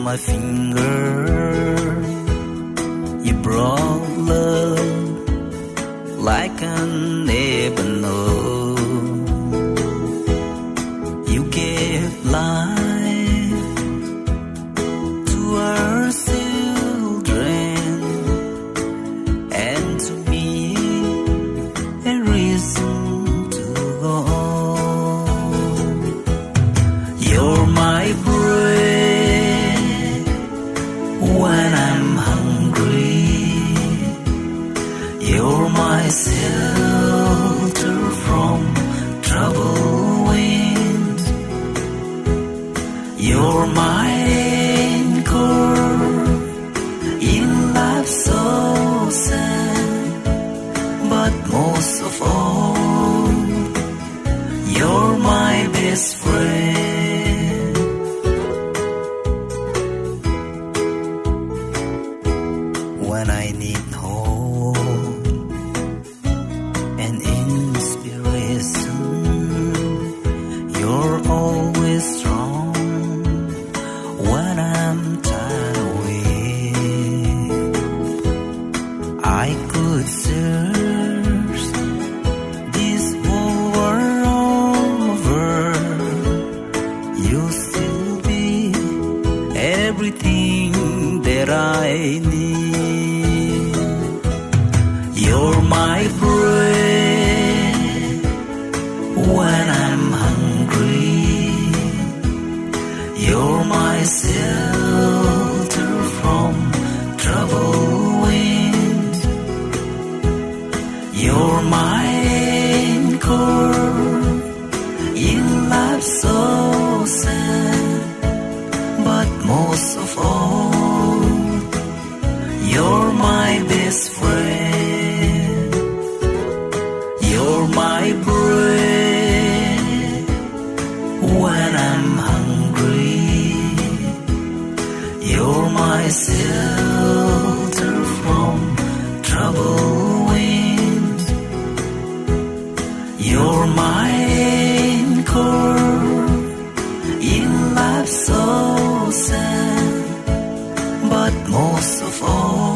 my finger. You brought love like I never know. You gave life to our children, and to me a reason to go on. You're my bread when I'm hungry. You're my shelter from troubled winds. You're my anchor in life's so sad. But most of all, you're my best friend. When I need hope and inspiration, you're always strong. When I'm tired or weak, I could search this whole world over. You'll still be everything that I need. You're my bread when I'm hungry. You're my shelter from troubled winds. You're my anchor in life's so sad. But most of all, you're my best friend. You're my bread when I'm hungry. You're my shelter from troubled winds. You're my anchor in life's so sad. But most of all,